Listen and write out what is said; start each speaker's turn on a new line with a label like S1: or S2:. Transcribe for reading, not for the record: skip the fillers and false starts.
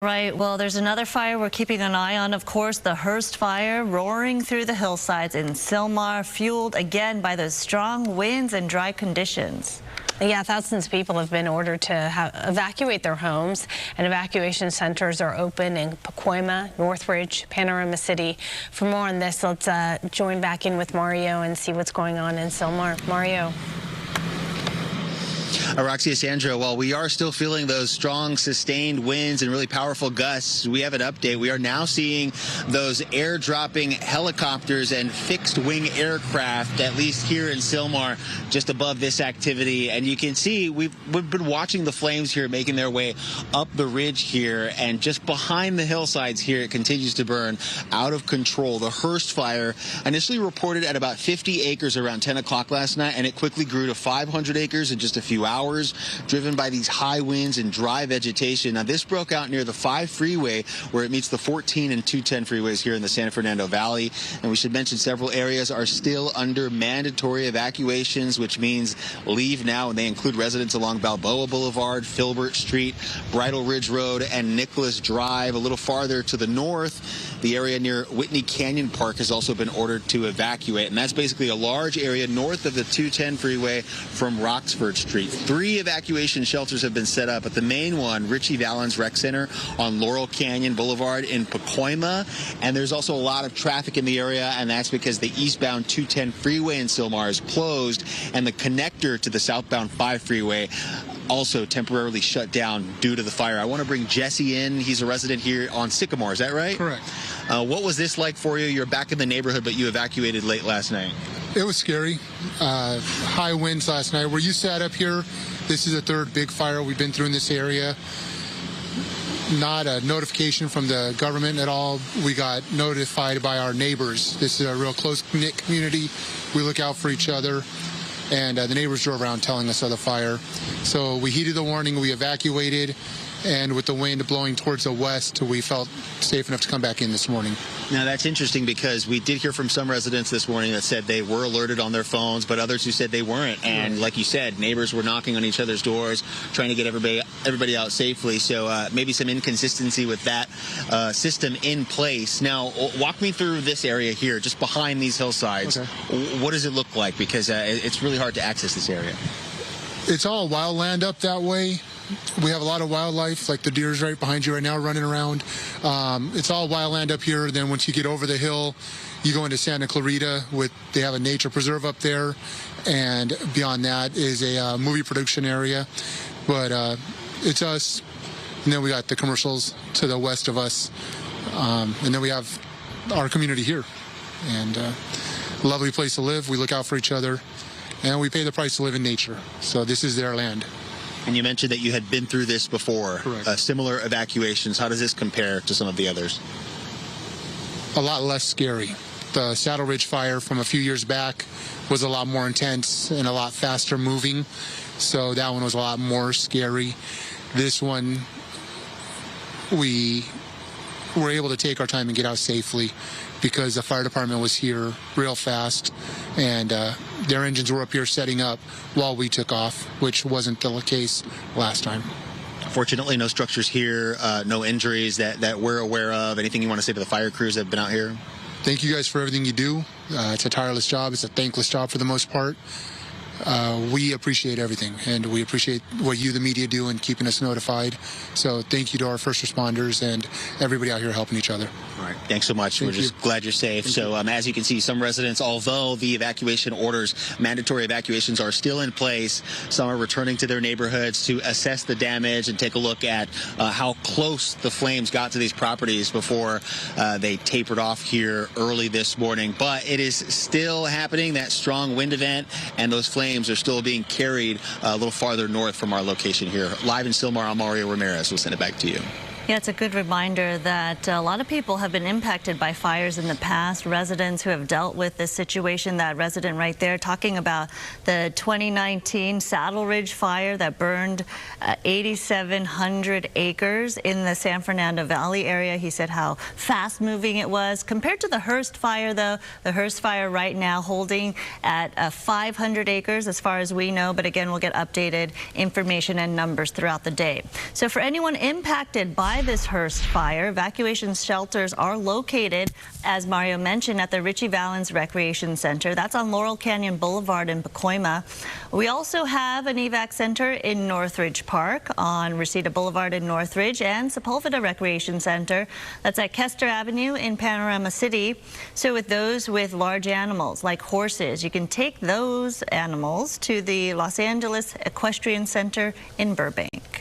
S1: Right. Well, there's another fire we're keeping an eye on, of course, the Hurst Fire roaring through the hillsides in Sylmar, fueled again by those strong winds and dry conditions.
S2: Yeah, thousands of people have been ordered to evacuate their homes, and evacuation centers are open in Pacoima, Northridge, Panorama City. For more on this, let's join back in with Mario and see what's going on in Sylmar. Mario.
S3: Roxy, Sandra, while we are still feeling those strong, sustained winds and really powerful gusts, we have an update. We are now seeing those air-dropping helicopters and fixed-wing aircraft, at least here in Sylmar, just above this activity. And you can see we've been watching the flames here making their way up the ridge here, and just behind the hillsides here, it continues to burn out of control. The Hurst Fire initially reported at about 50 acres around 10 o'clock last night, and it quickly grew to 500 acres in just a few hours, driven by these high winds and dry vegetation. Now, this broke out near the 5 freeway where it meets the 14 and 210 freeways here in the San Fernando Valley. And we should mention several areas are still under mandatory evacuations, which means leave now, and they include residents along Balboa Boulevard, Filbert Street, Bridle Ridge Road, and Nicholas Drive. A little farther to the north, the area near Whitney Canyon Park has also been ordered to evacuate, and that's basically a large area north of the 210 freeway from Roxford Street. 3 evacuation shelters have been set up, but the main one, Richie Valens Rec Center on Laurel Canyon Boulevard in Pacoima. And there's also a lot of traffic in the area, and that's because the eastbound 210 freeway in Sylmar is closed, and the connector to the southbound 5 freeway also temporarily shut down due to the fire. I want to bring Jesse in. He's a resident here on Sycamore. Is that right?
S4: Correct.
S3: What was this like for you? You're back in the neighborhood, but you evacuated late last night.
S4: It was scary. High winds last night. Where you sat up here, this is the 3rd big fire we've been through in this area. Not a notification from the government at all. We got notified by our neighbors. This is a real close-knit community. We look out for each other. And the neighbors drove around telling us of the fire. So we heeded the warning, we evacuated, and with the wind blowing towards the west, we felt safe enough to come back in this morning.
S3: Now, that's interesting because we did hear from some residents this morning that said they were alerted on their phones, but others who said they weren't. And like you said, neighbors were knocking on each other's doors, trying to get everybody out safely. So maybe some inconsistency with that system in place. Now, walk me through this area here, just behind these hillsides. Okay. What does it look like? Because it's really hard to access this area.
S4: It's all wildland up that way. We have a lot of wildlife, like the deer's right behind you right now running around. It's all wildland up here. Then once you get over the hill, you go into Santa Clarita. They have a nature preserve up there, and beyond that is a movie production area. But it's us, and then we got the commercials to the west of us, and then we have our community here. And lovely place to live. We look out for each other, and we pay the price to live in nature. So this is their land.
S3: And you mentioned that you had been through this before.
S4: Correct.
S3: Similar evacuations. How does this compare to some of the others?
S4: A lot less scary. The Saddle Ridge fire from a few years back was a lot more intense and a lot faster moving. So that one was a lot more scary. This one, we were able to take our time and get out safely because the fire department was here real fast, and their engines were up here setting up while we took off, which wasn't the case last time.
S3: Fortunately, no structures here, no injuries that we're aware of. Anything you want to say to the fire crews that have been out here?
S4: Thank you guys for everything you do. It's a tireless job. It's a thankless job for the most part. We appreciate everything, and we appreciate what you, the media, do in keeping us notified. So thank you to our first responders and everybody out here helping each other.
S3: All right. Thanks so much. We're just glad you're safe. So as you can see, some residents, although the evacuation orders, mandatory evacuations are still in place, some are returning to their neighborhoods to assess the damage and take a look at how close the flames got to these properties before they tapered off here early this morning. But it is still happening, that strong wind event, and those flames are still being carried a little farther north from our location here. Live in Sylmar, I'm Mario Ramirez. We'll send it back to you.
S1: Yeah, it's a good reminder that a lot of people have been impacted by fires in the past. Residents who have dealt with this situation, that resident right there talking about the 2019 Saddle Ridge fire that burned 8,700 acres in the San Fernando Valley area. He said how fast moving it was. Compared to the Hurst fire, though, the Hurst fire right now holding at 500 acres as far as we know. But again, we'll get updated information and numbers throughout the day. So for anyone impacted by by this Hurst Fire. Evacuation shelters are located, as Mario mentioned, at the Richie Valens Recreation Center. That's on Laurel Canyon Boulevard in Pacoima. We also have an evac center in Northridge Park on Reseda Boulevard in Northridge, and Sepulveda Recreation Center. That's at Kester Avenue in Panorama City. So with those with large animals like horses, you can take those animals to the Los Angeles Equestrian Center in Burbank.